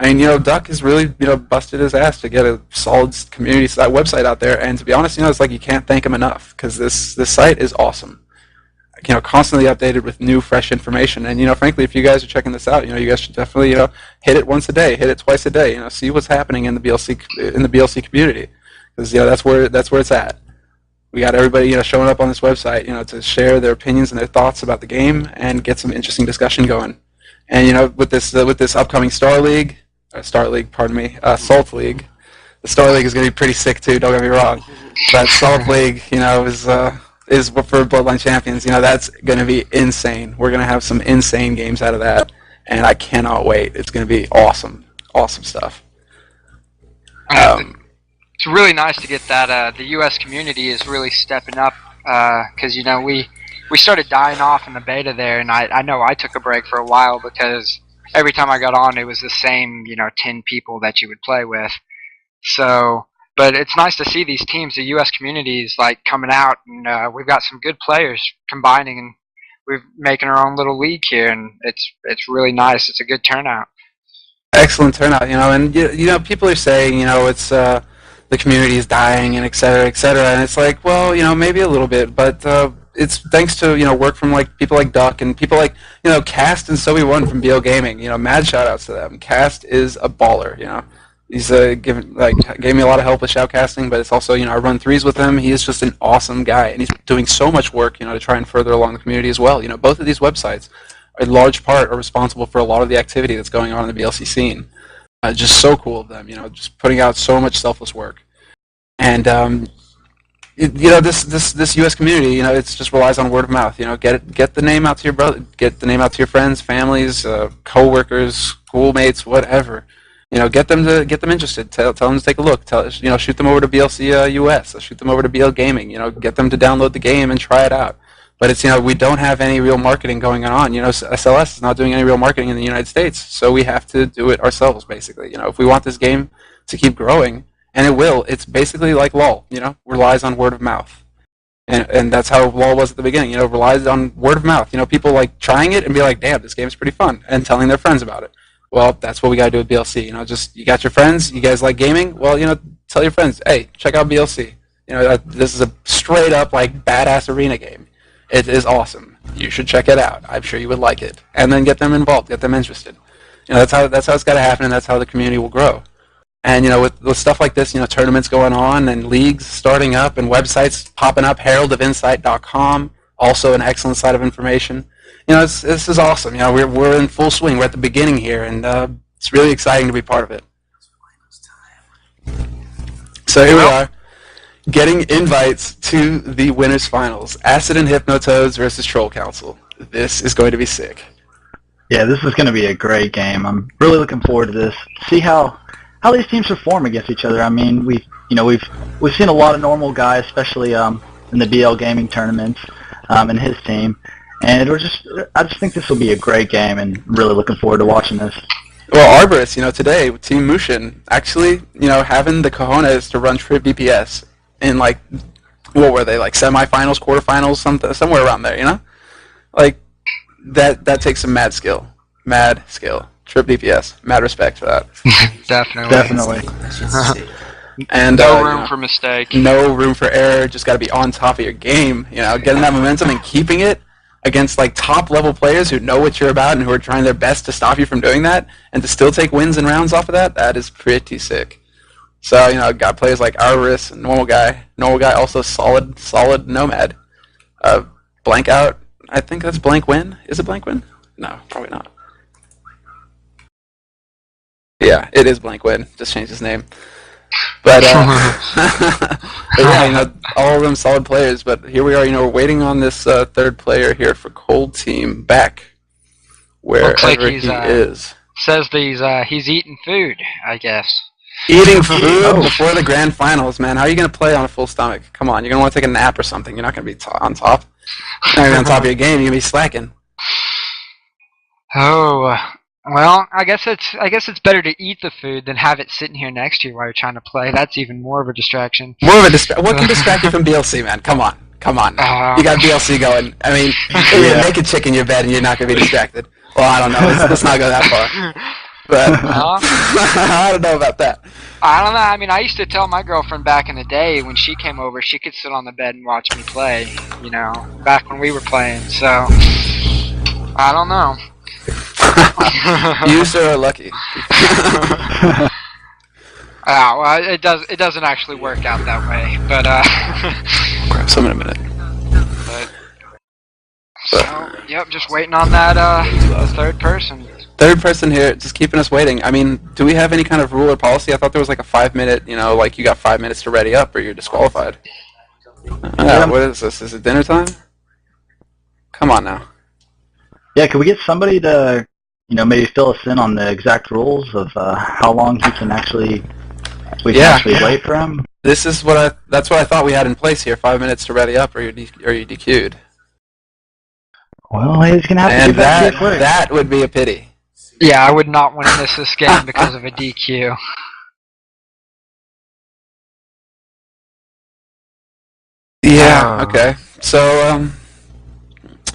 I mean, Duck has really, busted his ass to get a solid community site website out there. And to be honest, it's like you can't thank him enough because this site is awesome. Constantly updated with new, fresh information. And frankly, if you guys are checking this out, you guys should definitely, hit it once a day, hit it twice a day. See what's happening in the BLC community because that's where it's at. We got everybody, showing up on this website, to share their opinions and their thoughts about the game and get some interesting discussion going. And with this upcoming Salt League, the Star League is going to be pretty sick too. Don't get me wrong, but Salt League, is for Bloodline Champions. That's going to be insane. We're going to have some insane games out of that, and I cannot wait. It's going to be awesome stuff. It's really nice to get that. The U.S. community is really stepping up because we started dying off in the beta there, and I know I took a break for a while because every time I got on, it was the same 10 people that you would play with. So, but it's nice to see these teams, the U.S. communities, like coming out, and we've got some good players combining, and we're making our own little league here, and it's really nice. It's a good turnout. Excellent turnout, and people are saying, it's the community is dying and et cetera, and it's like, well, maybe a little bit, but it's thanks to work from people like Duck and people like Cast and Sobe1 from BL Gaming. Mad shout outs to them. Cast is a baller. He's gave me a lot of help with shoutcasting, but it's also I run threes with him. He is just an awesome guy, and he's doing so much work to try and further along the community as well. Both of these websites, in large part, are responsible for a lot of the activity that's going on in the BLC scene. Just so cool of them, just putting out so much selfless work. And this U.S. community, it just relies on word of mouth. Get the name out to your brother, get the name out to your friends, families, co-workers, schoolmates, whatever. Get them interested. Tell them to take a look. Shoot them over to BLC US. Shoot them over to BL Gaming. Get them to download the game and try it out. But it's we don't have any real marketing going on. SLS is not doing any real marketing in the United States, so we have to do it ourselves basically. If we want this game to keep growing, and it will, it's basically like LoL. Relies on word of mouth, and that's how LoL was at the beginning. Relies on word of mouth. People like trying it and be like, damn, this game's pretty fun, and telling their friends about it. Well, that's what we gotta do with BLC. Just you got your friends, you guys like gaming. Well, tell your friends, hey, check out BLC. This is a straight up badass arena game. It is awesome. You should check it out. I'm sure you would like it. And then get them involved, get them interested. That's how it's got to happen, and that's how the community will grow. And with stuff like this, tournaments going on and leagues starting up and websites popping up, heraldofinsight.com, also an excellent site of information. This is awesome. We're in full swing. We're at the beginning here, and it's really exciting to be part of it. So here we are, getting invites to the winners finals. Acid and Hypnotoads versus Troll Council. This is going to be sick. Yeah, this is going to be a great game. I'm really looking forward to this. See how these teams perform against each other. I mean, we've seen a lot of normal guys, especially in the BL Gaming tournaments, and his team. And I just think this will be a great game, and really looking forward to watching this. Well, Arborist, today Team Mushin actually, having the cojones to run Trip DPS in what were they, semifinals, quarterfinals, somewhere around there, that takes some mad skill. Trip DPS, mad respect for that. Definitely. And no room for mistake. No room for error. Just got to be on top of your game. Getting that momentum and keeping it against top level players who know what you're about and who are trying their best to stop you from doing that, and to still take wins and rounds off of that. That is pretty sick. So got players like Arborist, Normal Guy. Normal Guy also solid Nomad. Blank Out. I think that's Blank Win. Is it Blank Win? No, probably not. Yeah, it is Blank Win. Just changed his name. But, but yeah, all of them solid players. But here we are, we're waiting on this third player here for Cold Team back wherever he is. Says he's eating food, I guess. Eating food before the grand finals, man. How are you going to play on a full stomach? Come on, you're going to want to take a nap or something. You're not going to be on top. You're not going to be on top of your game. You're going to be slacking. Oh, well, I guess it's better to eat the food than have it sitting here next to you while you're trying to play. That's even more of a distraction. What can distract you from BLC, man? Come on. You got BLC going. I mean, you make a chick in your bed and you're not going to be distracted. Well, I don't know. Let's not go that far. But I don't know about that. I don't know. I mean, I used to tell my girlfriend back in the day when she came over, she could sit on the bed and watch me play. You know, back when we were playing. So I don't know. You sir are lucky. Well, it doesn't actually work out that way, but Grab some in a minute. So, yep, just waiting on that third person. Third person here, just keeping us waiting. I mean, do we have any kind of rule or policy? I thought there was like a 5-minute, you know, like you got 5 minutes to ready up or you're disqualified. What is this? Is it dinner time? Come on now. Yeah, could we get somebody to, you know, maybe fill us in on the exact rules of how long he can actually, wait for him? That's what I thought we had in place here. 5 minutes to ready up or you're DQ'd. Well, he's gonna have to And get back to quick. that would be a pity. Yeah, I would not want to miss this game because of a DQ. Yeah, okay. So,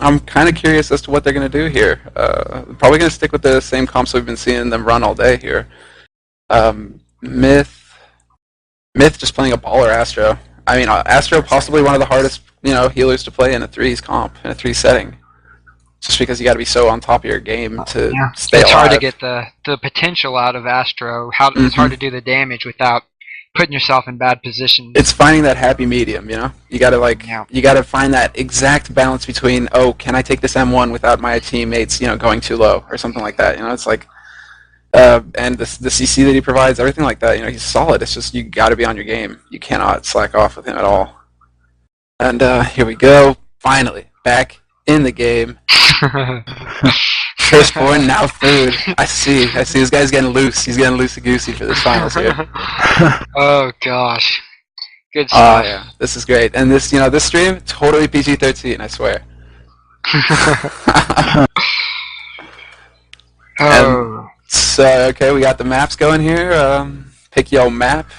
I'm kind of curious as to what they're going to do here. Probably going to stick with the same comps we've been seeing them run all day here. Myth just playing a baller Astro. I mean, Astro possibly one of the hardest, you know, healers to play in a 3s comp, in a 3 setting. Just because you got to be so on top of your game to stay alive. It's hard to get the potential out of Astro. It's hard to do the damage without putting yourself in bad positions. It's finding that happy medium, you know? You got to you got to find that exact balance between, oh, can I take this M1 without my teammates, you know, going too low or something like that. You know, it's like and the CC that he provides, everything like that, you know, he's solid. It's just you got to be on your game. You cannot slack off with him at all. And here we go. Finally, back in the game. Firstborn, now food. I see. This guy's getting loose. He's getting loosey-goosey for this finals here. Oh gosh, good stuff. Yeah, this is great. And this, you know, this stream totally PG-13. I swear. So okay, we got the maps going here. Pick your map.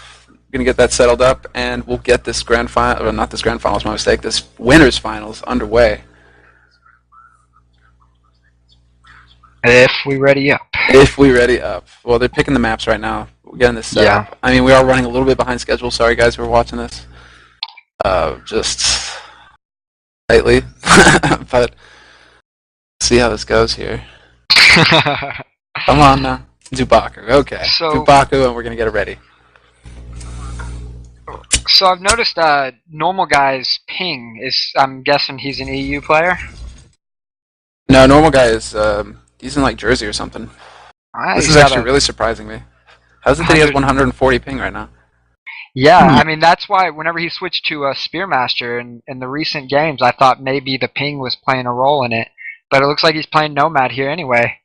Gonna get that settled up, and we'll get this grand final. Or not this grand finals, my mistake. This winners finals underway. If we ready up. If we ready up. Well, they're picking the maps right now. We're getting this set up. I mean, we are running a little bit behind schedule. Sorry, guys, who are watching this. Just lately. But see how this goes here. Come on now. Dubaku. Okay. So, Dubaku, and we're going to get it ready. So I've noticed normal guy's ping is, I'm guessing he's an EU player? No, normal guy is... he's in like Jersey or something. This is actually really surprising me. How's it that he has 140 ping right now? Yeah, I mean that's why whenever he switched to Spearmaster in the recent games, I thought maybe the ping was playing a role in it. But it looks like he's playing Nomad here anyway.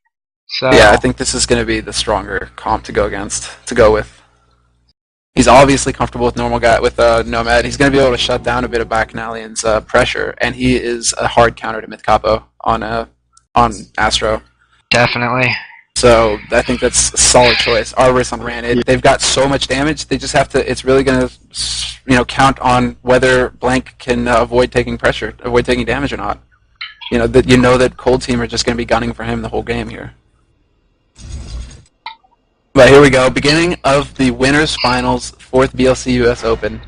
So yeah, I think this is going to be the stronger comp to go with. He's obviously comfortable with Nomad. He's going to be able to shut down a bit of Bacchanalian's pressure, and he is a hard counter to Myth Capo on Astro. Definitely. So I think that's a solid choice. Arborist on Ran. They've got so much damage. They just have to. It's really going to, you know, count on whether Blank can avoid taking damage or not. You know that Cold Team are just going to be gunning for him the whole game here. But here we go. Beginning of the winners finals, 4th BLC US Open.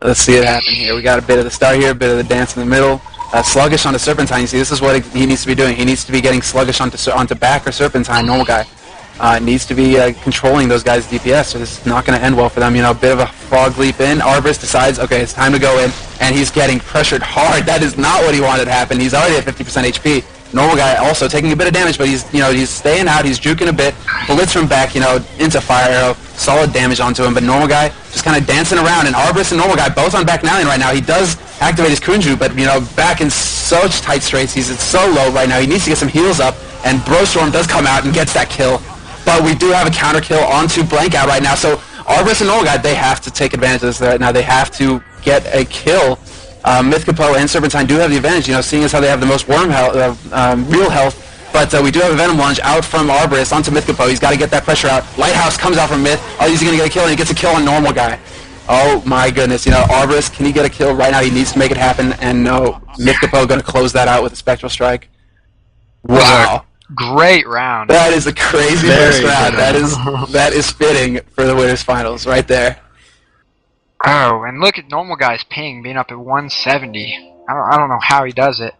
Let's see it happen here. We got a bit of the start here, a bit of the dance in the middle. Sluggish onto Serpentine. You see, this is what he needs to be doing. He needs to be getting sluggish onto back or Serpentine, normal guy. Needs to be controlling those guys' DPS, so this is not going to end well for them. You know, a bit of a frog leap in. Arborist decides, okay, it's time to go in, and he's getting pressured hard. That is not what he wanted to happen. He's already at 50% HP. Normal guy also taking a bit of damage, but he's staying out. He's juking a bit. Blitz from back, you know, into fire arrow. Solid damage onto him, but normal guy just kind of dancing around. And Arborist and normal guy both on Bacchanalian right now. He does activate his Kunju, but you know, back in such tight straits. He's so low right now. He needs to get some heals up. And Brostorm does come out and gets that kill. But we do have a counter kill onto Blankout right now. So Arborist and normal guy, they have to take advantage of this right now. They have to get a kill. Myth Capo and Serpentine do have the advantage, you know, seeing as how they have the most worm health, real health. But we do have a Venom Lunge out from Arborist onto Myth Capo. He's got to get that pressure out. Lighthouse comes out from Myth. Oh, he's going to get a kill, and he gets a kill on normal guy. Oh my goodness, you know, Arborist, can he get a kill right now? He needs to make it happen, and no, Myth Capo going to close that out with a Spectral Strike. Wow. Great round. That is a crazy Very first round. good. That is fitting for the winners finals right there. Oh, and look at normal guy's ping being up at 170. I don't know how he does it.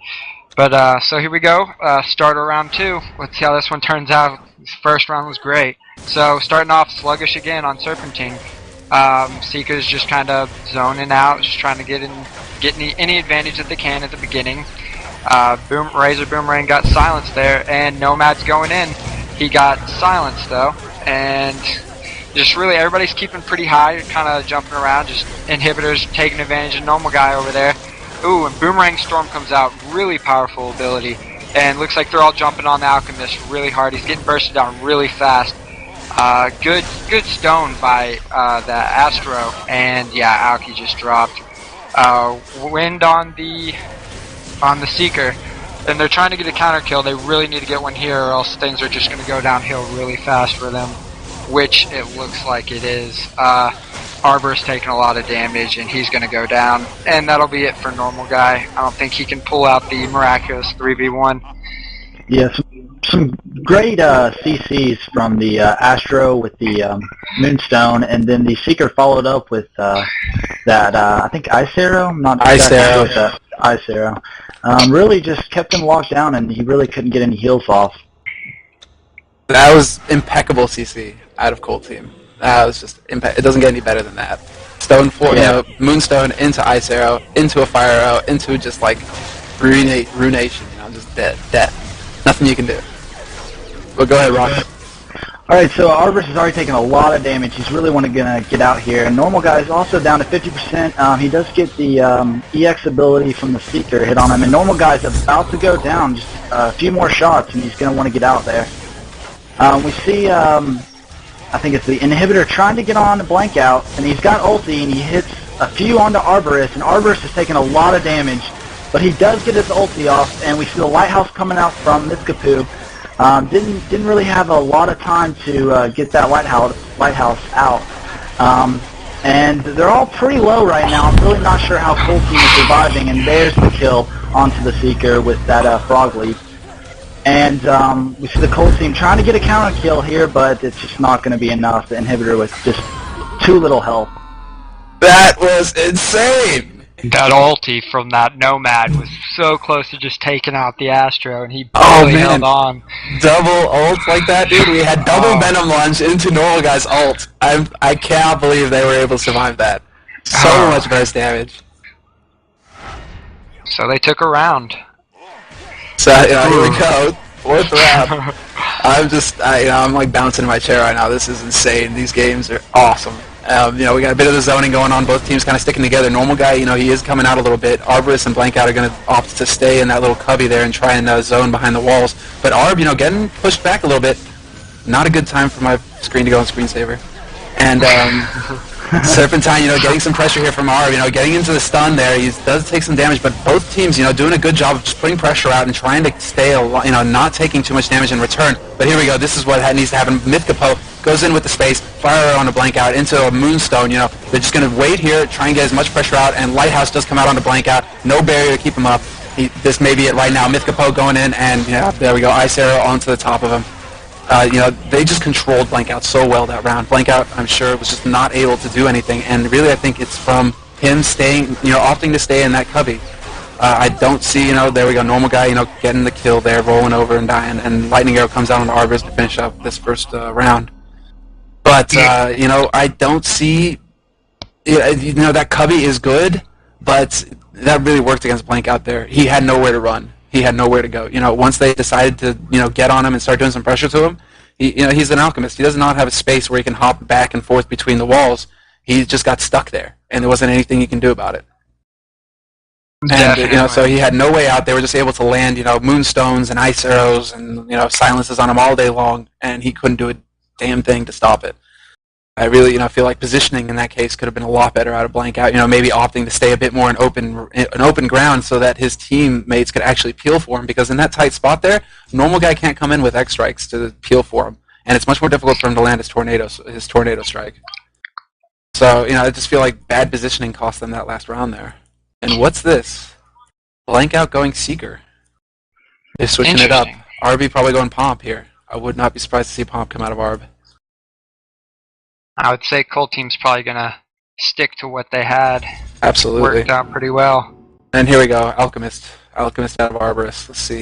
But so here we go. Starter round 2. Let's see how this one turns out. This first round was great. So starting off sluggish again on Serpentine. Seeker's just kind of zoning out, just trying to get any advantage that they can at the beginning. Razor Boomerang got silenced there, and Nomad's going in. He got silenced though, and just really everybody's keeping pretty high, kind of jumping around. Just inhibitors taking advantage of normal guy over there. Ooh, and Boomerang Storm comes out, really powerful ability, and looks like they're all jumping on the Alchemist really hard. He's getting bursted down really fast. Good stone by the Astro, and yeah, Alki just dropped. Wind on the Seeker, and they're trying to get a counter kill. They really need to get one here, or else things are just going to go downhill really fast for them, which it looks like it is. Arbor's taking a lot of damage, and he's going to go down, and that'll be it for normal guy. I don't think he can pull out the miraculous 3v1. Yeah, some great CCs from the Astro with the Moonstone, and then the Seeker followed up with that, I think Ice Arrow? Not Ice Arrow. With that Ice Arrow. Really just kept him locked down, and he really couldn't get any heals off. That was impeccable CC out of Cold Team. That was just it doesn't get any better than that. Stone 4, Moonstone into Ice Arrow, into a Fire Arrow, into just like Ruination, just death. Nothing you can do. But go ahead, Rock. Alright, so Arbor's has already taken a lot of damage. He's really going to get out here. And normal guy is also down to 50%. He does get the EX ability from the Seeker hit on him. And normal guy's about to go down. Just a few more shots, and he's going to want to get out there. We see, I think it's the Inhibitor trying to get on the Blank Out. And he's got ulti, and he hits a few onto Arborist. And Arborist has taken a lot of damage. But he does get his ulti off, and we see the Lighthouse coming out from Mizkapu. Didn't really have a lot of time to get that lighthouse out, and they're all pretty low right now. I'm really not sure how Cold Team is surviving, and there's the kill onto the Seeker with that Frog Leap. And we see the Cold Team trying to get a counter kill here, but it's just not going to be enough. The Inhibitor with just too little help. That was insane! That ulti from that Nomad was so close to just taking out the Astro, and he barely held on. Double ult like that, dude. We had double Venom Lunge into normal guy's ult. I cannot believe they were able to survive that. So much burst damage. So they took a round. So here we go, 4th round. I'm like bouncing in my chair right now. This is insane. These games are awesome. We got a bit of the zoning going on. Both teams kind of sticking together. Normal guy, he is coming out a little bit. Arborist and Blank Out are going to opt to stay in that little cubby there and try and zone behind the walls. But Arb, getting pushed back a little bit. Not a good time for my screen to go on screensaver. And Serpentine, getting some pressure here from Arb. Getting into the stun there. He does take some damage, but both teams, doing a good job of just putting pressure out and trying to stay, not taking too much damage in return. But here we go. This is what needs to happen. Mythcapo goes in with the space, Fire on a Blank Out into a Moonstone. They're just going to wait here, try and get as much pressure out, and Lighthouse does come out on the Blank Out. No barrier to keep him up. This may be it right now. Mythcapo going in, and there we go. Ice Arrow onto the top of him. They just controlled Blank Out so well that round. Blank Out, I'm sure, was just not able to do anything, and really I think it's from him staying, opting to stay in that cubby. I don't see, there we go, normal guy, getting the kill there, rolling over and dying, and Lightning Arrow comes out on the Arbors to finish up this first round. But, I don't see, that cubby is good, but that really worked against Blank Out there. He had nowhere to run. He had nowhere to go. Once they decided to, get on him and start doing some pressure to him, he's an alchemist. He does not have a space where he can hop back and forth between the walls. He just got stuck there, and there wasn't anything he can do about it. And, so he had no way out. They were just able to land, moonstones and ice arrows and, silences on him all day long, and he couldn't do a damn thing to stop it. I really, feel like positioning in that case could have been a lot better out of Blank Out. Maybe opting to stay a bit more in open ground so that his teammates could actually peel for him. Because in that tight spot there, normal guy can't come in with X strikes to peel for him, and it's much more difficult for him to land his tornado strike. So I just feel like bad positioning cost them that last round there. And what's this? Blank Out going Seeker. They're switching it up. RB probably going Pomp here. I would not be surprised to see Pomp come out of ARB. I would say Cold Team's probably gonna stick to what they had. Absolutely. Worked out pretty well. And here we go, Alchemist. Alchemist out of Arborist. Let's see.